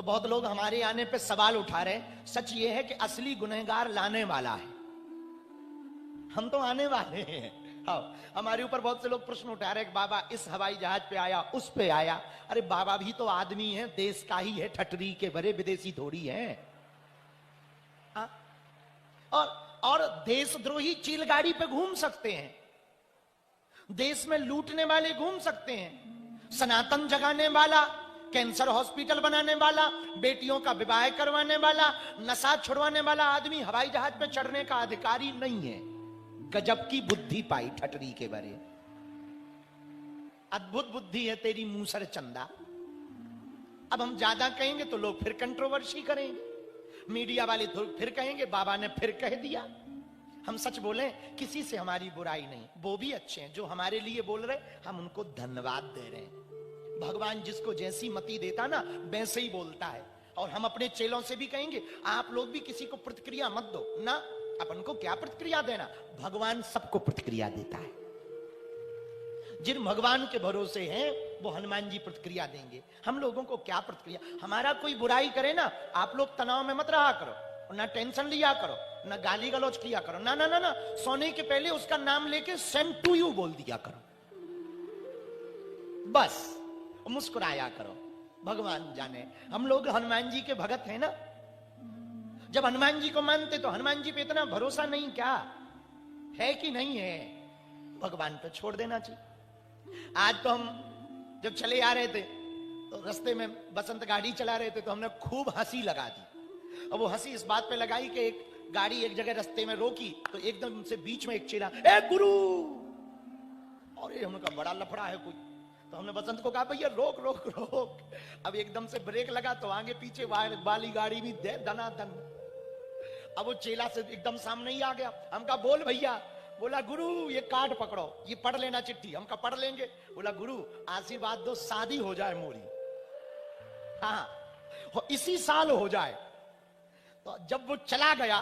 तो बहुत लोग हमारे आने पे सवाल उठा रहे हैं। सच ये है कि असली गुनहगार लाने वाला है, हम तो आने वाले हैं। हाँ, हमारे ऊपर बहुत से लोग प्रश्न उठा रहे हैं कि बाबा इस हवाई जहाज पे आया, उस पे आया। अरे बाबा भी तो आदमी है, देश का ही है, ठटरी के भरे, विदेशी थोड़ी है। हाँ? और देशद्रोही चिलगाड़ी पे घूम सकते हैं, देश में लूटने वाले घूम सकते हैं, सनातन जगाने वाला, कैंसर हॉस्पिटल बनाने वाला, बेटियों का विवाह करवाने वाला, नशा छुड़वाने वाला आदमी हवाई जहाज पे चढ़ने का अधिकारी नहीं है। गजब की बुद्धि पाई ठटरी के बारे, अद्भुत बुद्धि है तेरी मूसर चंदा। अब हम ज्यादा कहेंगे तो लोग फिर कंट्रोवर्सी करेंगे, मीडिया वाले तो फिर कहेंगे बाबा ने फिर कह दिया। हम सच बोले, किसी से हमारी बुराई नहीं, वो भी अच्छे हैं जो हमारे लिए बोल रहे, हम उनको धन्यवाद दे रहे हैं। भगवान जिसको जैसी मति देता ना वैसे ही बोलता है। और हम अपने चेलों से भी कहेंगे आप लोग भी किसी को प्रतिक्रिया मत दो ना, अपन को क्या प्रतिक्रिया देना, भगवान सबको प्रतिक्रिया देता है। जिन भगवान के भरोसे हैं वो हनुमान जी प्रतिक्रिया देंगे, हम लोगों को क्या प्रतिक्रिया। हमारा कोई बुराई करे ना, आप लोग तनाव में मत रहा करो, ना टेंशन लिया करो, ना गाली गलौज किया करो, ना ना ना ना, सोने के पहले उसका नाम लेके सेम टू यू बोल दिया करो, बस मुस्कुराया करो। भगवान जाने, हम लोग हनुमान जी के भगत हैं ना। जब हनुमान जी को मानते तो हनुमान जी पे इतना भरोसा नहीं क्या है कि नहीं है, भगवान पे छोड़ देना चाहिए। आज तो हम जब चले आ रहे थे तो रास्ते में बसंत गाड़ी चला रहे थे तो हमने खूब हंसी लगा दी। और वो हंसी इस बात पे लगाई कि एक गाड़ी एक जगह रास्ते में रोकी तो एकदम से बीच में एक चेला, ए गुरु, और ये हमने कहा बड़ा लफड़ा है कोई। तो हमने बसंत को कहा भैया रोक रोक रोक। अब एकदम से ब्रेक लगा तो आगे पीछे वाली गाड़ी भी दे दनादन। अब वो चेला से एकदम सामने ही आ गया। हम कहा बोल भैया। बोला गुरु ये कार्ड पकड़ो, ये पढ़ लेना चिट्ठी। हम कहा पढ़ लेंगे। बोला गुरु आशीर्वाद दो शादी हो जाए मोरी, हाँ इसी साल हो जाए। तो जब वो चला गया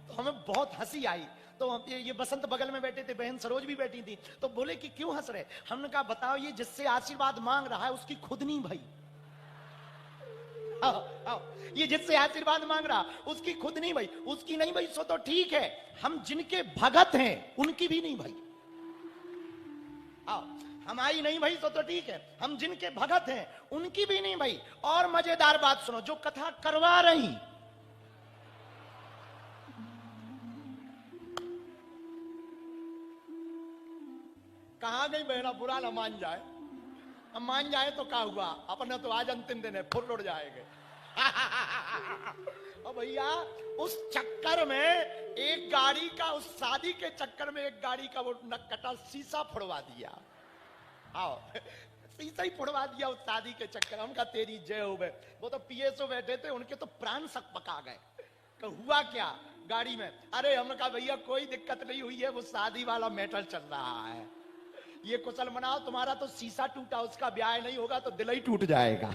तो हमें बहुत हंसी आई। तो ये बसंत बगल में बैठे थे, बहन सरोज भी बैठी थी। तो बोले कि क्यों हंस रहे। हमने कहा बताओ ये जिससे आशीर्वाद मांग रहा है उसकी खुद नहीं भाई, आओ, ये जिससे आशीर्वाद मांग रहा उसकी खुद नहीं भाई, उसकी नहीं भाई सो तो ठीक है, हम जिनके भगत हैं उनकी भी नहीं भाई। आओ, हमारी नहीं भाई सो तो ठीक है, हम जिनके भगत हैं उनकी भी नहीं भाई। और मजेदार बात सुनो, जो कथा करवा रही कहां गई बहना, बुरा ना मान जाए, अब मान जाए तो क्या हुआ, अपने तो आज अंतिम दिन है, फुर उड़ जाएंगे। और भैया उस चक्कर में एक गाड़ी का, उस शादी के चक्कर में एक गाड़ी का वो नक्कटा शीशा फोड़वा दिया। आओ शीशा ही फोड़वा दिया उस शादी के चक्कर। हम कहा तेरी जय हो गए। वो तो पीएसओ बैठे थे, उनके तो प्राण सक पका गए। तो हुआ क्या गाड़ी में, अरे हमने कहा भैया कोई दिक्कत नहीं हुई है, वो शादी वाला मैटर चल रहा है, ये कुशल मनाओ, तुम्हारा तो शीशा टूटा, उसका ब्याह नहीं होगा तो दिल ही टूट जाएगा।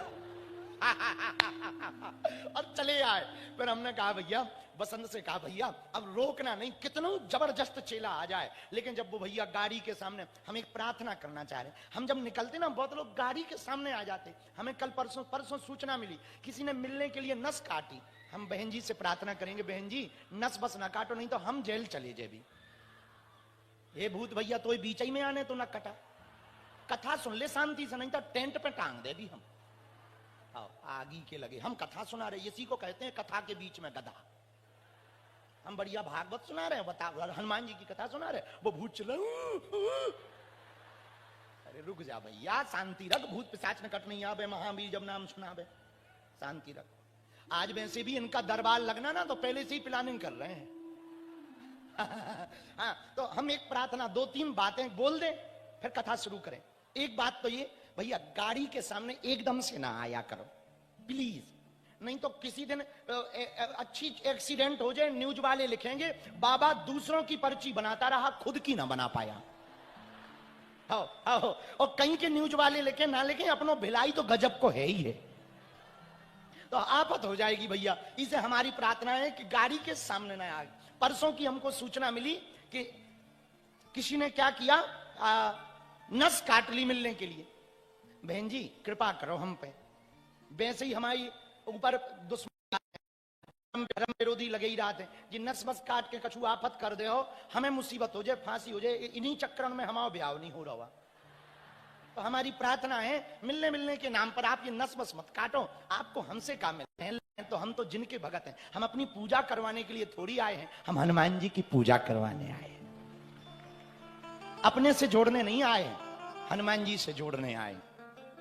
और चले आए। फिर हमने कहा भैया, बसंत से कहा भैया अब रोकना नहीं, कितना जबरदस्त चेला आ जाए। लेकिन जब वो भैया गाड़ी के सामने, हम एक प्रार्थना करना चाह रहे, हम जब निकलते ना बहुत लोग गाड़ी के सामने आ जाते। हमें कल परसों सूचना मिली किसी ने मिलने के लिए नस काटी। हम बहन जी से प्रार्थना करेंगे, बहन जी नस बस ना काटो नहीं तो हम जेल चले जाए भी। हे भूत भैया तो बीच ही में आने तो ना कटा, कथा सुन ले शांति से, नहीं तो टेंट पे टांग दे भी हम। आओ आगी के लगे, हम कथा सुना रहे, इसी को कहते हैं कथा के बीच में गधा। हम बढ़िया भागवत सुना रहे हैं, बता हनुमान जी की कथा सुना रहे, वो भूत चला। अरे रुक जा भैया, शांति रख, भूत पिशाच न कट नहीं आवे, महावीर जब नाम सुनावे, शांति रख। आज वैसे भी इनका दरबार लगना ना तो पहले से ही प्लानिंग कर रहे हैं। हाँ तो हम एक प्रार्थना, 2-3 बातें बोल दें फिर कथा शुरू करें। एक बात तो ये भैया, गाड़ी के सामने एकदम से ना आया करो प्लीज, नहीं तो किसी दिन अच्छी एक्सीडेंट हो जाए, न्यूज वाले लिखेंगे बाबा दूसरों की पर्ची बनाता रहा, खुद की ना बना पाया। आओ आओ, और कहीं के न्यूज वाले लिखे ना लिखे, अपनों भिलाई तो गजब को है ही है, तो आफत हो जाएगी भैया। इसे हमारी प्रार्थना है कि गाड़ी के सामने ना आए। परसों की हमको सूचना मिली कि किसी ने क्या किया, नस काट ली मिलने के लिए। बहन जी कृपा करो हम पे, वैसे ही हमारी ऊपर दुश्मन धर्म विरोधी लगे ही रहते हैं, जी नस बस काट के कछु आफत कर दे हो, हमें मुसीबत हो जाए, फांसी हो जाए, इन्हीं चक्रण में हमारा ब्याह नहीं हो रहा। तो हमारी प्रार्थना है मिलने के नाम पर आप ये नस बस मत काटो, आपको हमसे काम मिलते हैं। तो हम तो जिनके भगत हैं, हम अपनी पूजा करवाने के लिए थोड़ी आए हैं, हम हनुमान जी की पूजा करवाने आए हैं, अपने से जोड़ने नहीं आए हैं, हनुमान जी से जोड़ने आए।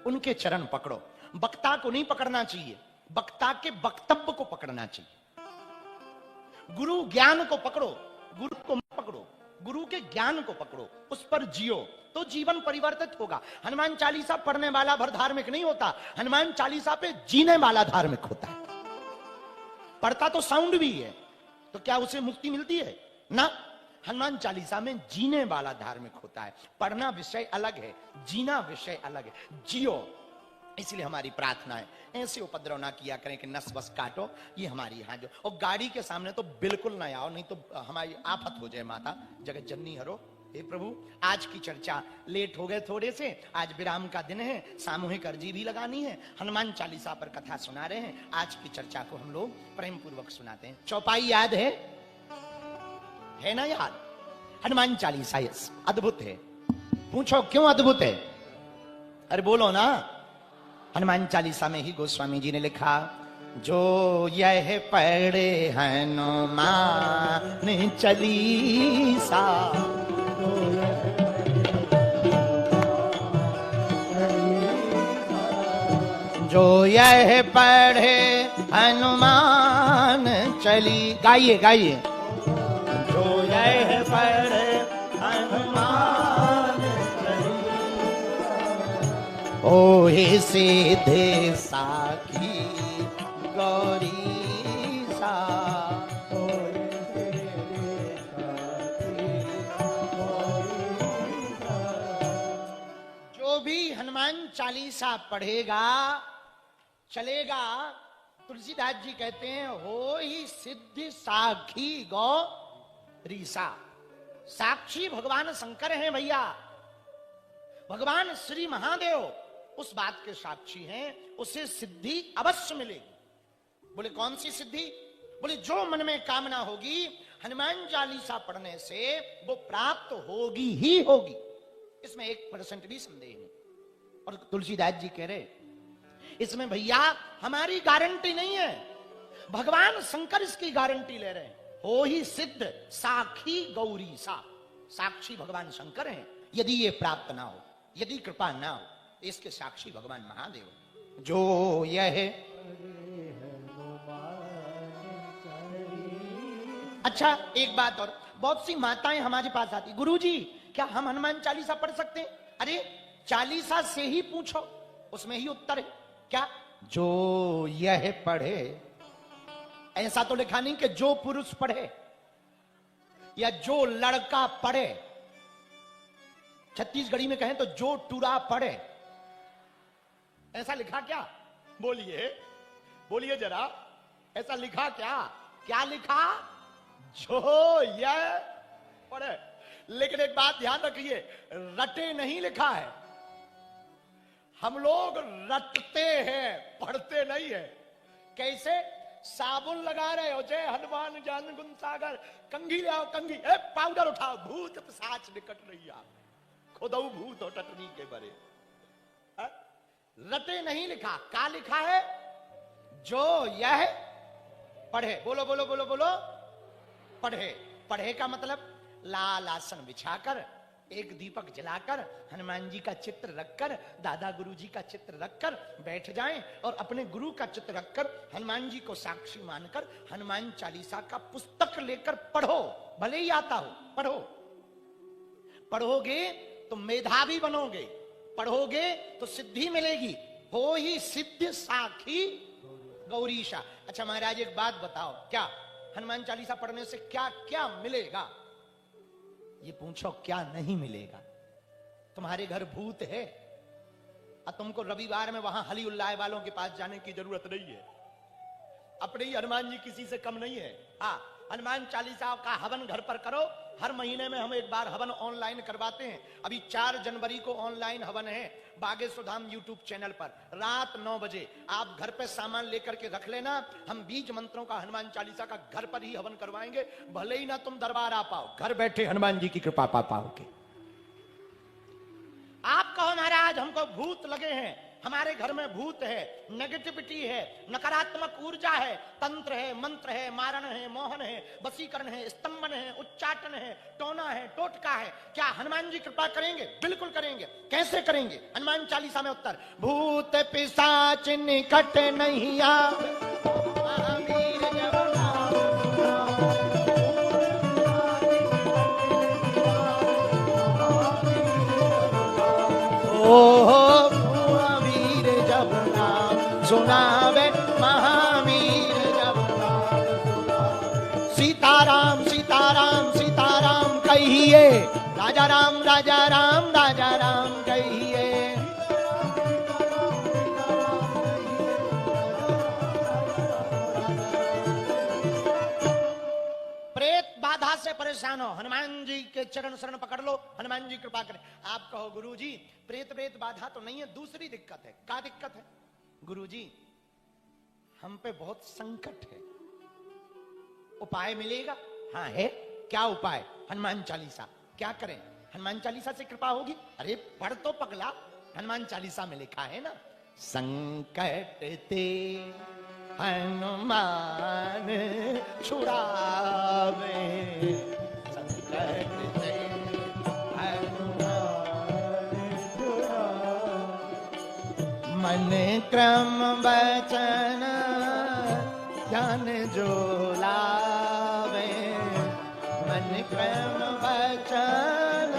उनके चरण पकड़ो, वक्ता को नहीं पकड़ना चाहिए, वक्ता के वक्तव्य को पकड़ना चाहिए। गुरु ज्ञान को पकड़ो, गुरु को मत पकड़ो, गुरु के ज्ञान को पकड़ो, उस पर जियो तो जीवन परिवर्तित होगा। हनुमान चालीसा पढ़ने वाला भर धार्मिक नहीं होता, हनुमान चालीसा पे जीने वाला धार्मिक होता है। पढ़ता तो साउंड भी है, तो क्या उसे मुक्ति मिलती है? ना, हनुमान चालीसा में जीने वाला धार्मिक होता है। पढ़ना विषय अलग है, जीना विषय अलग है, जियो। इसलिए हमारी प्रार्थना है ऐसे उपद्रव ना किया करें कि नस बस काटो, ये हमारी यहाँ जो। और गाड़ी के सामने तो बिल्कुल ना आओ, नहीं तो हमारी आफत हो जाए। माता जगत जननी हरो। हे प्रभु, आज की चर्चा लेट हो गए थोड़े से, आज विराम का दिन है, सामूहिक अर्जी भी लगानी है, हनुमान चालीसा पर कथा सुना रहे हैं। आज की चर्चा को हम लोग प्रेम पूर्वक सुनाते हैं। चौपाई याद है ना याद? हनुमान चालीसा अद्भुत है। पूछो क्यों अद्भुत है? अरे बोलो ना। हनुमान चालीसा में ही गोस्वामी जी ने लिखा, जो यह पढ़े हनुमान चालीसा, जो यह पढ़े हनुमान चली। गाइए गाइए। जो यह पढ़े हनुमान ओहे सीधे साखी गौरी सा। जो भी हनुमान चालीसा पढ़ेगा चलेगा, तुलसीदास जी कहते हैं, हो ही सिद्धि साखी गौरीसा। साक्षी भगवान शंकर हैं भैया, भगवान श्री महादेव उस बात के साक्षी हैं, उसे सिद्धि अवश्य मिलेगी। बोले कौन सी सिद्धि? बोले जो मन में कामना होगी हनुमान चालीसा पढ़ने से वो प्राप्त होगी ही होगी, इसमें 1% भी संदेह नहीं। और तुलसीदास जी कह रहे, इसमें भैया हमारी गारंटी नहीं है, भगवान शंकर इसकी गारंटी ले रहे हैं। हो ही सिद्ध साखी गौरी सा। साक्षी भगवान शंकर हैं। यदि ये प्राप्त ना हो, यदि कृपा ना हो, इसके साक्षी भगवान महादेव। जो यह अच्छा, एक बात और, बहुत सी माताएं हमारे पास आती, गुरुजी क्या हम हनुमान चालीसा पढ़ सकते हैं? अरे चालीसा से ही पूछो, उसमें ही उत्तर है। क्या? जो यह पढ़े। ऐसा तो लिखा नहीं कि जो पुरुष पढ़े या जो लड़का पढ़े, छत्तीसगढ़ी में कहें तो जो टुरा पढ़े, ऐसा लिखा क्या? बोलिए बोलिए जरा, ऐसा लिखा क्या? क्या लिखा? जो यह पढ़े। लेकिन एक बात ध्यान रखिए, रटे नहीं लिखा है। हम लोग रटते हैं, पढ़ते नहीं है। कैसे? साबुन लगा रहे हो, जय हनुमान ज्ञान गुण सागर, कंघी ले आओ कंघी, पाउडर उठाओ, भूत पिशाच निकट रही आप, खुदऊ भूत हो टटनी के बरे। रटे नहीं लिखा, क्या लिखा है? जो यह पढ़े। बोलो बोलो बोलो बोलो, पढ़े। पढ़े का मतलब लाल आसन बिछाकर, एक दीपक जलाकर, हनुमान जी का चित्र रखकर, दादा गुरु जी का चित्र रखकर बैठ जाएं और अपने गुरु का चित्र रखकर हनुमान जी को साक्षी मानकर हनुमान चालीसा का पुस्तक लेकर पढ़ो। भले ही आता हो, पढ़ो। पढ़ोगे तो मेधावी बनोगे, पढ़ोगे तो सिद्धि मिलेगी। हो ही सिद्ध साखी गौरीशा। अच्छा महाराज एक बात बताओ, क्या हनुमान चालीसा पढ़ने से क्या क्या मिलेगा? ये पूछो क्या नहीं मिलेगा? तुम्हारे घर भूत है और तुमको रविवार में वहां हली उल्लाह वालों के पास जाने की जरूरत नहीं है। अपने ही हनुमान जी किसी से कम नहीं है। हाँ, हनुमान चालीसा का हवन घर पर करो, हर महीने में हम एक बार हवन ऑनलाइन करवाते हैं। अभी 4 जनवरी को ऑनलाइन हवन है बागेश्वर धाम यूट्यूब चैनल पर रात 9 बजे। आप घर पे सामान लेकर के रख लेना। हम 20 मंत्रों का हनुमान चालीसा का घर पर ही हवन करवाएंगे। भले ही ना तुम दरबार आ पाओ, घर बैठे हनुमान जी की कृपा पा पाओगे। आप कहो महाराज हमको भूत लगे हैं, हमारे घर में भूत है, नेगेटिविटी है, नकारात्मक ऊर्जा है, तंत्र है, मंत्र है, मारण है, मोहन है, वशीकरण है, स्तंभन है, उच्चाटन है, टोना है, टोटका है, क्या हनुमान जी कृपा करेंगे? बिल्कुल करेंगे। कैसे करेंगे? हनुमान चालीसा में उत्तर, भूत पिशाच निकट नहीं आवे, महावीर जब नाम ओहो सुनावे, महावीर जब सीताराम सीताराम सीताराम कहिए, राजा राम राजा राम राजा राम कहिए। प्रेत बाधा से परेशान हो, हनुमान जी के चरण शरण पकड़ लो, हनुमान जी कृपा करें। आप कहो गुरुजी प्रेत बाधा तो नहीं है, दूसरी दिक्कत है। क्या दिक्कत है? गुरुजी हम पे बहुत संकट है, उपाय मिलेगा? हाँ है। क्या उपाय? हनुमान चालीसा। क्या करें? हनुमान चालीसा से कृपा होगी। अरे पढ़ तो पगला, हनुमान चालीसा में लिखा है ना, संकट ते हनुमान छुड़ावे, संकट ते मन क्रम वचन ज्ञान जो लावे, मन क्रम वचन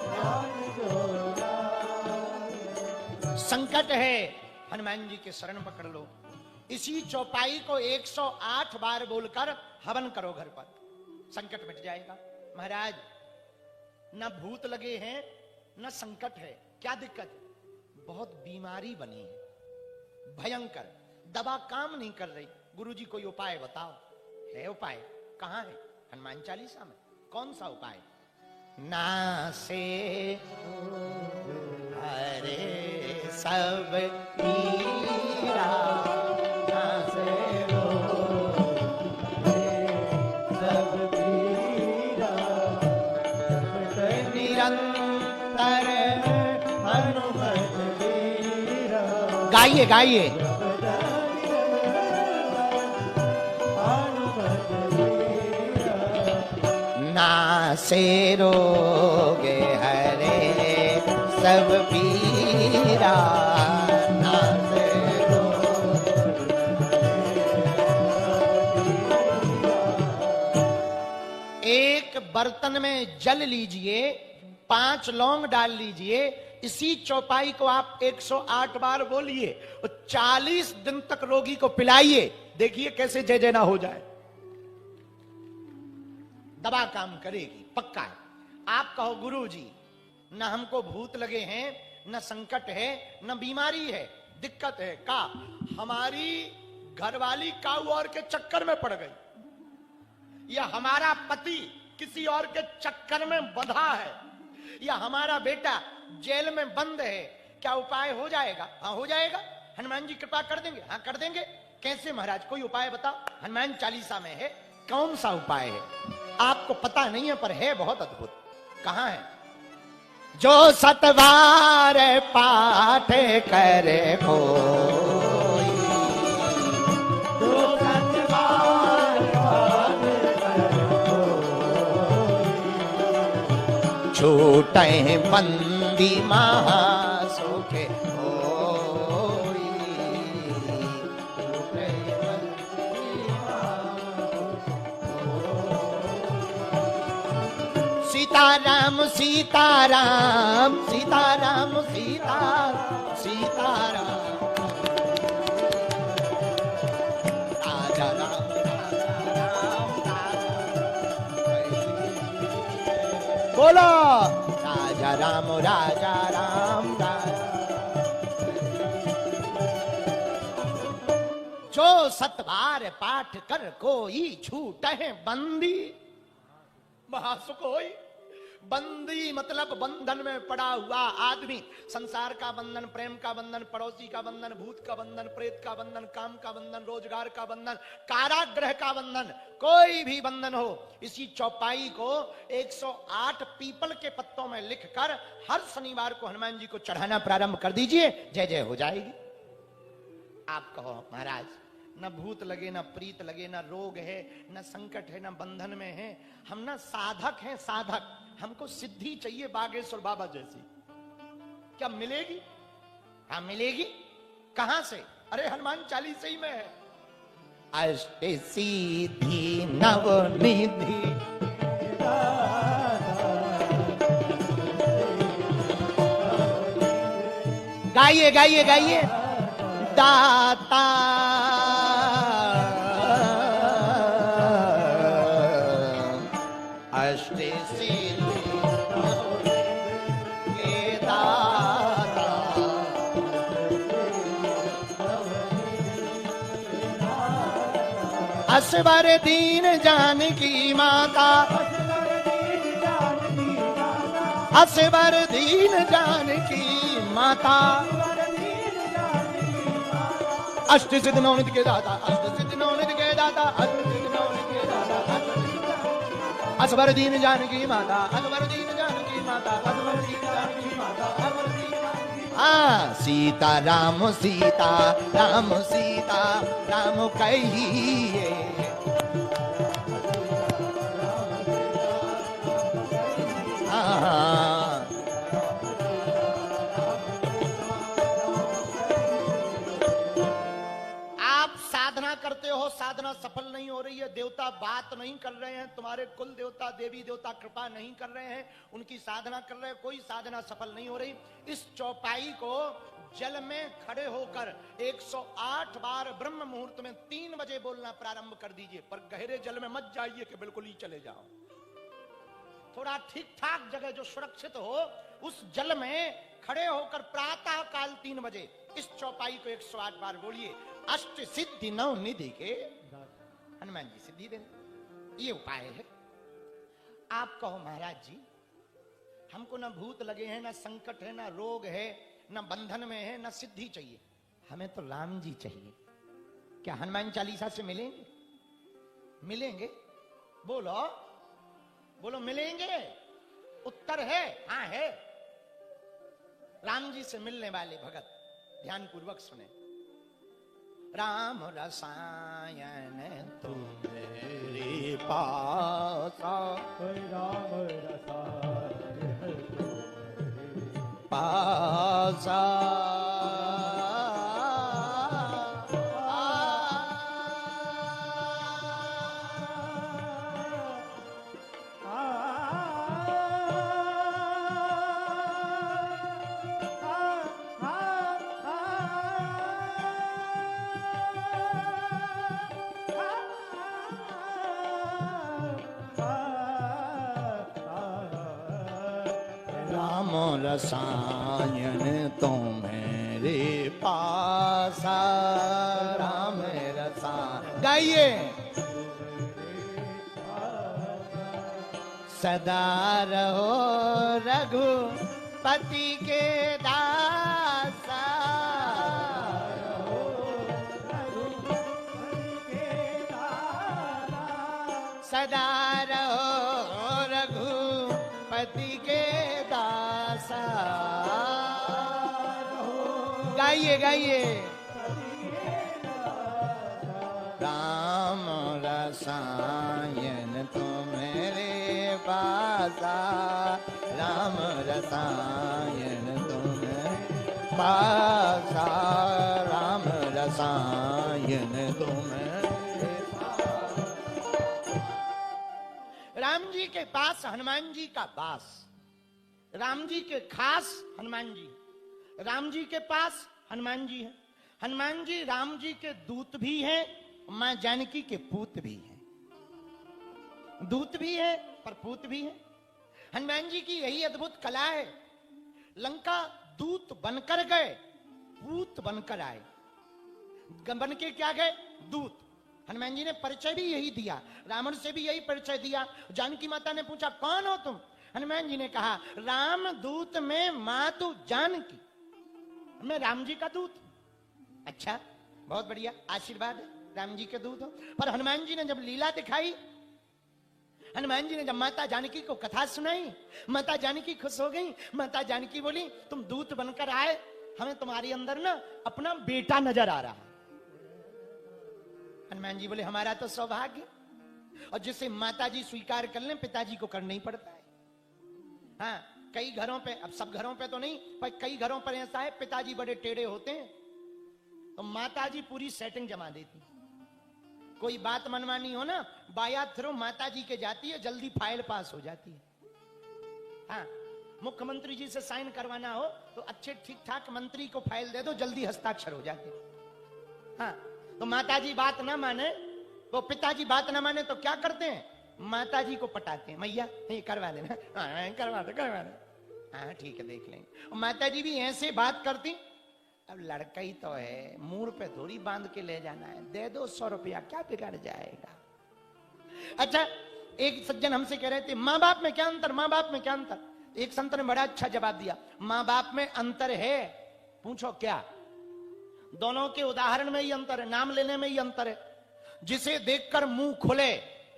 ज्ञान जो लावे। संकट है, हनुमान जी के शरण पकड़ लो। इसी चौपाई को 108 बार बोलकर हवन करो घर पर, संकट मिट जाएगा। महाराज न भूत लगे हैं न संकट है, क्या दिक्कत है? बहुत बीमारी बनी है भयंकर, दवा काम नहीं कर रही। गुरुजी कोई उपाय बताओ। है उपाय? कहां है? हनुमान चालीसा में। कौन सा उपाय? नासे हरे सब पीरा, नासे सब पीरा, निरंतर हनुमत गाइए गाइए। नासे रोगे हरे सब पीरा, नासे एक बर्तन में जल लीजिए, 5 लौंग डाल लीजिए, इसी चौपाई को आप 108 बार बोलिए और 40 दिन तक रोगी को पिलाइए। देखिए कैसे जय जय ना हो जाए। दवा काम करेगी, पक्का है। आप कहो गुरुजी न हमको भूत लगे हैं, न संकट है, न बीमारी है, दिक्कत है का हमारी घरवाली काऊ और के चक्कर में पड़ गई, या हमारा पति किसी और के चक्कर में बंधा है, या हमारा बेटा जेल में बंद है, क्या उपाय हो जाएगा? हाँ हो जाएगा, हनुमान जी कृपा कर देंगे। हाँ कर देंगे। कैसे महाराज? कोई उपाय बताओ। हनुमान चालीसा में है। कौन सा उपाय है? आपको पता नहीं है पर है बहुत अद्भुत। कहां है? जो सतवार पाठ करे कोई, जो सतवार पाठ करे कोई, छूटे बंदी महासुखे होई, छूटे बंदी सीताराम सीताराम सीताराम सीताराम सीताराम, राजा राम बोलो, राजा राम राजा राम राजा। जो सतवार पाठ कर कोई छूटे बंदी, महासुख होई। बंदी मतलब बंधन में पड़ा हुआ आदमी, संसार का बंधन, प्रेम का बंधन, पड़ोसी का बंधन, भूत का बंधन, प्रेत का बंधन, काम का बंधन, रोजगार का बंधन, कारागृह का बंधन, कोई भी बंधन हो, इसी चौपाई को 108 पीपल के पत्तों में लिखकर हर शनिवार को हनुमान जी को चढ़ाना प्रारंभ कर दीजिए, जय जय हो जाएगी। आप कहो महाराज, न भूत लगे, न प्रीत लगे, न रोग है, न संकट है, न बंधन में है, हम ना साधक हैं, साधक, हमको सिद्धि चाहिए बागेश्वर बाबा जैसी। क्या मिलेगी? हाँ मिलेगी। कहां से? अरे हनुमान चालीसा ही में है। अष्ट सिद्धि नवनिधि गाइए गाइए गाइए। दाता अष्ट असवर दीन जानकी माता, असवर दीन जानकी माता, अष्ट सिद्ध नवनिधि के दाता, अष्ट सिद्ध नवनिधि के दाता, अष्ट सिद्ध नवनिधि के दाता, असवर दीन जानकी माता, असवर दीन जानकी माता, असवर दीन जानकी माता, असवर दीन जानकी माता। सीता राम सीता राम सीता राम कहिए, आप साधना करते हो, साधना सफल नहीं हो रही है, देवता बात नहीं कर रहे हैं, तुम्हारे कुल देवता देवी देवता कृपा नहीं कर रहे हैं, उनकी साधना कर रहे हैं, कोई साधना सफल नहीं हो रही। इस चौपाई को जल में खड़े होकर 108 बार ब्रह्म मुहूर्त में 3 बजे बोलना प्रारंभ कर दीजिए, पर गहरे जल में मत जाइए कि बिल्कुल ही चले जाओ। थोड़ा ठीक ठाक जगह जो सुरक्षित हो, उस जल में खड़े होकर प्रातः काल 3 बजे इस चौपाई को 108 बार बोलिए। अष्ट सिद्धि नवनिधि के हनुमान जी सिद्धि देंगे, ये उपाय है। आप कहो महाराज जी, हमको ना भूत लगे हैं, ना संकट है, ना रोग है, ना बंधन में है, ना सिद्धि चाहिए, हमें तो राम जी चाहिए। क्या हनुमान चालीसा से मिलेंगे? मिलेंगे? बोलो बोलो, मिलेंगे? उत्तर है हाँ है। राम जी से मिलने वाले भगत ध्यान पूर्वक सुने। राम रसायन तुम्हारे पासा, राम रसायन पासा, रसायन तो मेरे पासा, राम रसायन गाइए। सदा रहो रघुपति के दासा, सदा रहो रघुपति के दासा। गाइए गाइए। राम रसायन तो मेरे पासा, राम रसायन तो मेरे पासा, राम रसायन तो मेरे पासा। राम जी के पास हनुमान जी का वास, राम जी के खास हनुमान जी, राम जी के पास हनुमान जी है। हनुमान जी राम जी के दूत भी हैं, मां जानकी के पूत भी हैं। दूत भी है पर पूत भी है। हनुमान जी की यही अद्भुत कला है। लंका दूत बनकर गए, पूत बनकर आए। बन के क्या गए? दूत। हनुमान जी ने परिचय भी यही दिया, रावण से भी यही परिचय दिया। जानकी माता ने पूछा कौन हो तुम? हनुमान जी ने कहा राम दूत में मातु जानकी, मैं राम जी का दूत। अच्छा, बहुत बढ़िया, आशीर्वाद है, राम जी के दूत हो। पर हनुमान जी ने जब लीला दिखाई, हनुमान जी ने जब माता जानकी को कथा सुनाई, माता जानकी खुश हो गई। माता जानकी बोली तुम दूत बनकर आए, हमें तुम्हारे अंदर ना अपना बेटा नजर आ रहा है। हनुमान जी बोले हमारा तो सौभाग्य, और जिसे माता जी स्वीकार कर लें पिताजी को करना ही पड़ता है। हाँ, कई घरों पे, अब सब घरों पे तो नहीं, पर कई घरों पर ऐसा है पिताजी बड़े टेढ़े होते हैं, तो माता जी पूरी सेटिंग जमा देती। कोई बात मनवानी हो ना, बाया थ्रो माता जी के जाती है, जल्दी फाइल पास हो जाती है। हाँ, मुख्यमंत्री जी से साइन करवाना हो तो अच्छे ठीक ठाक मंत्री को फाइल दे दो, जल्दी हस्ताक्षर हो जाते। हाँ, तो माता जी बात ना माने, वो पिताजी बात ना माने तो क्या करते हैं, माता जी को पटाते हैं, मैया ये करवा देना। हाँ, करवा दो। हाँ ठीक है, देख लेंगे। माता जी भी ऐसे बात करती, अब लड़का ही तो है, मुंह पे थोड़ी बांध के ले जाना है, दे दो 100 रुपया, क्या बिगड़ जाएगा। अच्छा, एक सज्जन हमसे कह रहे थे माँ बाप में क्या अंतर, माँ बाप में क्या अंतर। एक संत ने बड़ा अच्छा जवाब दिया, माँ बाप में अंतर है। पूछो क्या? दोनों के उदाहरण में ही अंतर है, नाम लेने में ही अंतर है। जिसे देखकर मुंह खुले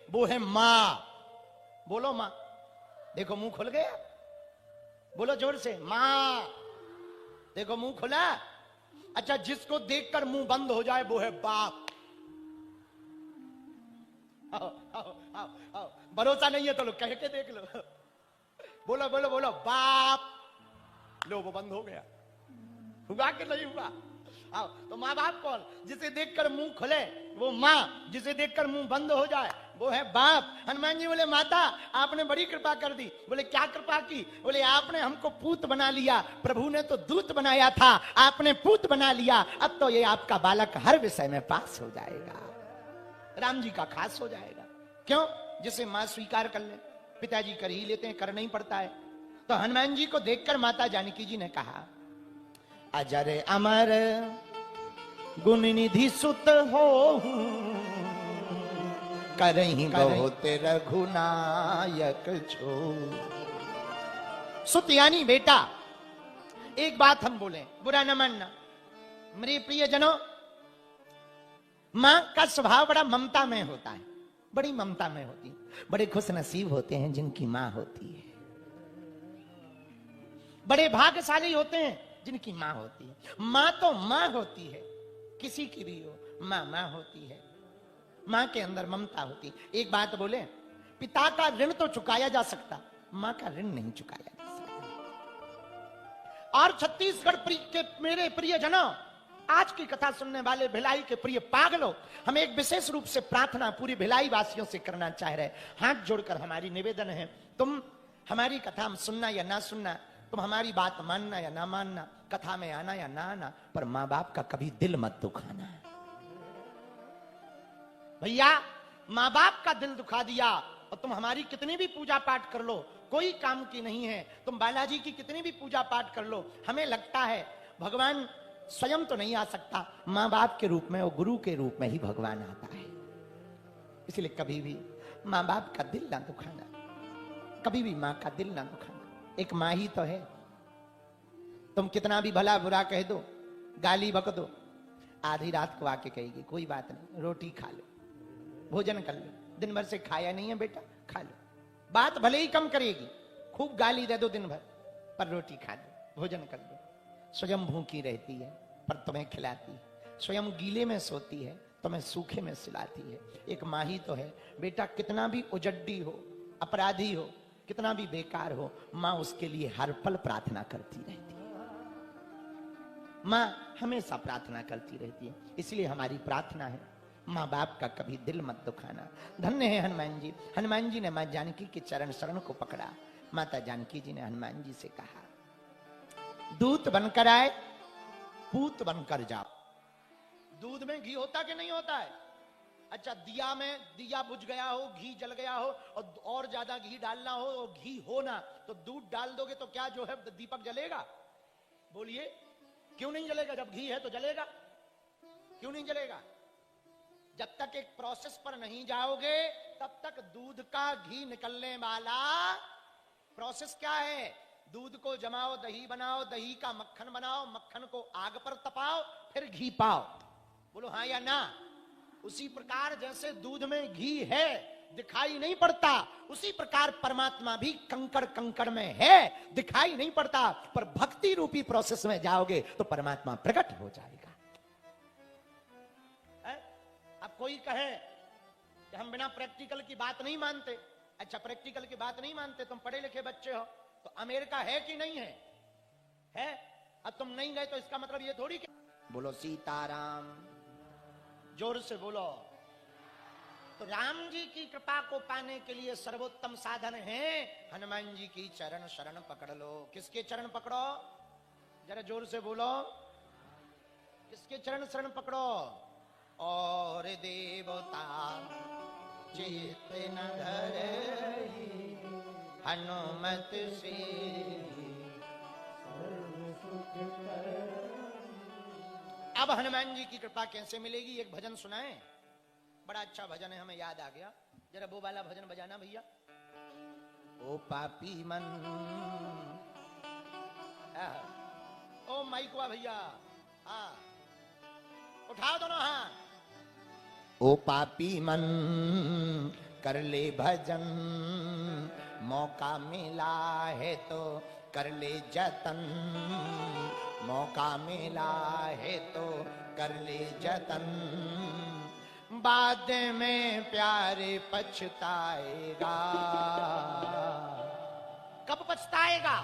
वो है मां। बोलो मां, देखो मुंह खुल गया, बोलो जोर से मां, देखो मुंह खुला। अच्छा, जिसको देखकर मुंह बंद हो जाए वो है बाप। आओ आओ आओ आओ, भरोसा नहीं है तो लो कह के देख लो। बोलो बोलो बोलो बाप, लो वो बंद हो गया। हुआ कि नहीं हुआ? आओ, तो माँ बाप कौन? जिसे देखकर मुंह खुले वो माँ, जिसे देखकर मुंह बंद हो जाए वो है बाप। हनुमान जी बोले माता आपने बड़ी कृपा कर दी। बोले क्या कृपा की? बोले आपने हमको पूत बना लिया, प्रभु ने तो दूत बनाया था, आपने पूत बना लिया, अब तो ये आपका बालक हर विषय में पास हो जाएगा, राम जी का खास हो जाएगा। क्यों? जिसे माँ स्वीकार कर ले, पिताजी कर ही लेते हैं, कर नहीं पड़ता है। तो हनुमान जी को देखकर माता जानकी जी ने कहा अजर अमर गुण निधि सुत हो, करही बहुत रघुनायक छो। सुत यानी बेटा। एक बात हम बोले, बुरा न मानना मेरे प्रिय जनों, मां का स्वभाव बड़ा ममता में होता है, बड़ी ममता में होती है। बड़े खुश नसीब होते हैं जिनकी मां होती है, बड़े भाग्यशाली होते हैं जिनकी मां होती है। मां तो मां होती है, किसी की भी हो, मां मां होती है, मां के अंदर ममता होती है। एक बात बोले, पिता का ऋण तो चुकाया जा सकता, मां का ऋण नहीं चुकाया जा सकता। और छत्तीसगढ़ के मेरे प्रिय जनों, आज की कथा सुनने वाले भिलाई के प्रिय पागलों, हम एक विशेष रूप से प्रार्थना पूरी भिलाई वासियों से करना चाह रहे हैं। हाथ जोड़कर हमारी निवेदन है, तुम हमारी कथा सुनना या ना सुनना, तुम हमारी बात मानना या ना मानना, कथा में आना या ना आना, पर मां बाप का कभी दिल मत दुखाना। भैया, मां बाप का दिल दुखा दिया और तुम हमारी कितनी भी पूजा पाठ कर लो, कोई काम की नहीं है। तुम बालाजी की कितनी भी पूजा पाठ कर लो, हमें लगता है भगवान स्वयं तो नहीं आ सकता, मां बाप के रूप में और गुरु के रूप में ही भगवान आता है। इसलिए कभी भी मां बाप का दिल ना दुखाना, कभी भी मां का दिल ना दुखाना। एक मां ही तो है, तुम कितना भी भला बुरा कह दो, गाली बक दो, आधी रात को आके कहेगी कोई बात नहीं, रोटी खा लो, भोजन कर लो, दिन भर से खाया नहीं है बेटा, खा लो। बात भले ही कम करेगी, खूब गाली दे दो दिन भर, पर रोटी खा लो, भोजन कर लो। स्वयं भूखी रहती है पर तुम्हें खिलाती है, स्वयं गीले में सोती है, तुम्हें सूखे में सुलाती है। एक माँ ही तो है। बेटा कितना भी उजड्डी हो, अपराधी हो, कितना भी बेकार हो, माँ उसके लिए हर पल प्रार्थना करती रहती है। माँ हमेशा प्रार्थना करती रहती है, इसलिए हमारी प्रार्थना है माँ बाप का कभी दिल मत दुखाना। धन्य है हनुमान जी। हनुमान जी ने माँ जानकी के चरण शरण को पकड़ा। माता जानकी जी ने हनुमान जी से कहा, दूत बनकर आए, पूत बनकर जाओ। दूध में घी होता कि नहीं होता है? अच्छा, दिया में दिया बुझ गया हो, घी जल गया हो और ज्यादा घी डालना हो और घी हो ना, तो दूध डाल दोगे तो क्या जो है दीपक जलेगा? बोलिए, क्यों नहीं जलेगा? जब घी है तो जलेगा, क्यों नहीं जलेगा? जब तक एक प्रोसेस पर नहीं जाओगे तब तक दूध का घी निकलने वाला प्रोसेस क्या है? दूध को जमाओ, दही बनाओ, दही का मक्खन बनाओ, मक्खन को आग पर तपाओ, फिर घी पाओ। बोलो हाँ या ना? उसी प्रकार जैसे दूध में घी है, दिखाई नहीं पड़ता, उसी प्रकार परमात्मा भी कंकड़ कंकड़ में है, दिखाई नहीं पड़ता, पर भक्ति रूपी प्रोसेस में जाओगे तो परमात्मा प्रकट हो जाएगा। अब कोई कहे कि हम बिना प्रैक्टिकल की बात नहीं मानते। अच्छा, प्रैक्टिकल की बात नहीं मानते, तुम पढ़े लिखे बच्चे हो, तो अमेरिका है कि नहीं है? है। अब तुम नहीं गए तो इसका मतलब ये थोड़ी कि बोलो सीताराम, जोर से बोलो। तो राम जी की कृपा को पाने के लिए सर्वोत्तम साधन है हनुमान जी की चरण शरण पकड़ लो। किसके चरण पकड़ो? जरा जोर से बोलो। किसके चरण शरण पकड़ो? और देवता चित्त न धरहि हनुमत से अब हनुमान जी की कृपा कैसे मिलेगी? एक भजन सुनाए, बड़ा अच्छा भजन है, हमें याद आ गया। जरा वो वाला भजन बजाना भैया। ओ पापी मन, ओ माइक हुआ भैया, हाँ उठाओ दोनों हाथ। ओ पापी मन कर ले भजन, मौका मिला है तो कर ले जतन, मौका मिला है तो कर ले जतन, बाद में प्यारे पछताएगा। कब पछताएगा?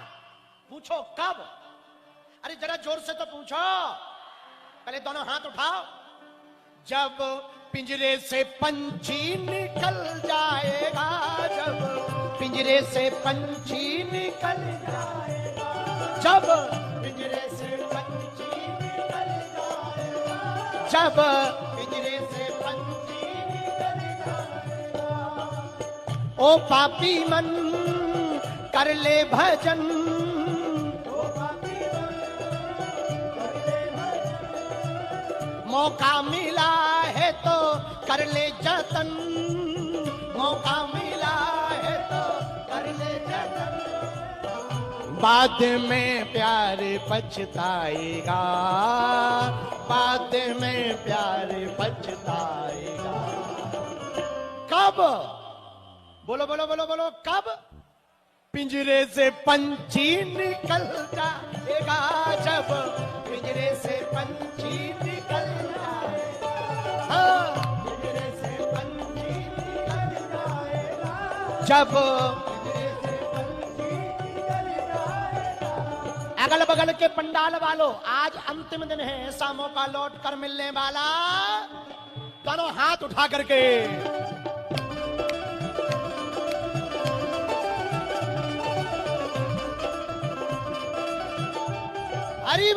पूछो कब? अरे जरा जोर से तो पूछो। पहले दोनों हाथ उठाओ। जब पिंजरे से पंछी निकल जाएगा, जब पिंजरे से पंछी निकल जाएगा, जब पिंजरे से पंछी निकल जाएगा, जब पिंजरे से पंछी निकल जाएगा, ओ पापी मन कर ले भजन, मौका मिला है तो कर ले जतन, मौका मिला है तो कर ले जतन, बाद में प्यार पछताएगा, बाद में प्यार पछताएगा। कब? बोलो बोलो बोलो बोलो, कब? पिंजरे से पंछी निकल जाएगा, जब पिंजरे से पंछी निकल जाएगा, हाँ पिंजरे से पंछी निकल जाएगा, जब पिंजरे से पंछी निकल जाएगा। अगल बगल के पंडाल वालों, आज अंतिम दिन है, ऐसा मौका लौट कर मिलने वाला। दोनों हाथ उठा करके हरि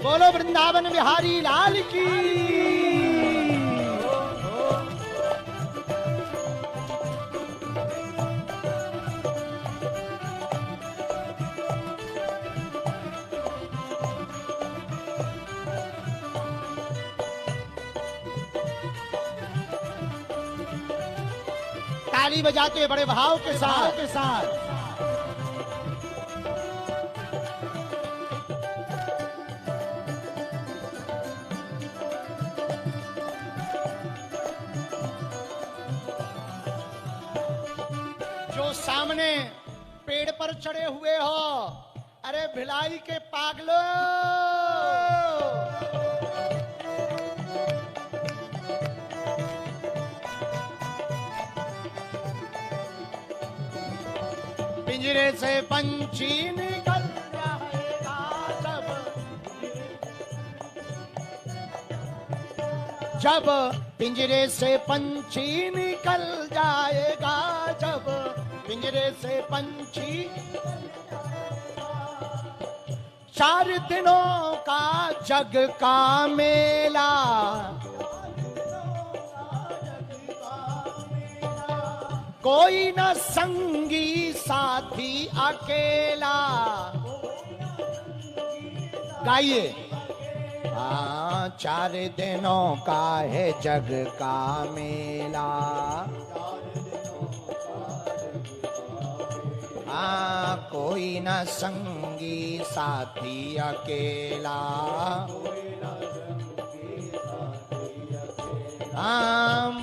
बोलो वृंदावन बिहारी लाल की। ताली बजाते बड़े भाव के साथ जो सामने पेड़ पर चढ़े हुए हो, अरे भिलाई के पागलों, पिंजरे से पंछी निकल जाएगा, जब पिंजरे से पंछी निकल जाएगा, जब पिंजरे से पंछी। 4 दिनों का जग का मेला, कोई न संगी साथी अकेला, गाइए। 4 दिनों का है जग का मेला, कोई न संगी साथी अकेला,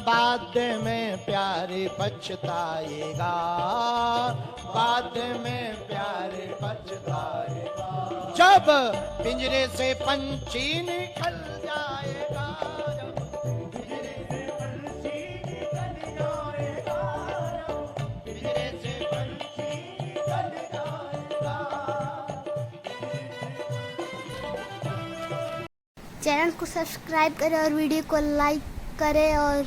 बाद में प्यार पछताएगा, बाद में प्यार पछताएगा, जब पिंजरे से पंछी निकल जाएगा, जब पिंजरे से पंछी निकल जाएगा, पिंजरे से पंछी निकल जाएगा। चैनल को सब्सक्राइब करें और वीडियो को लाइक करें और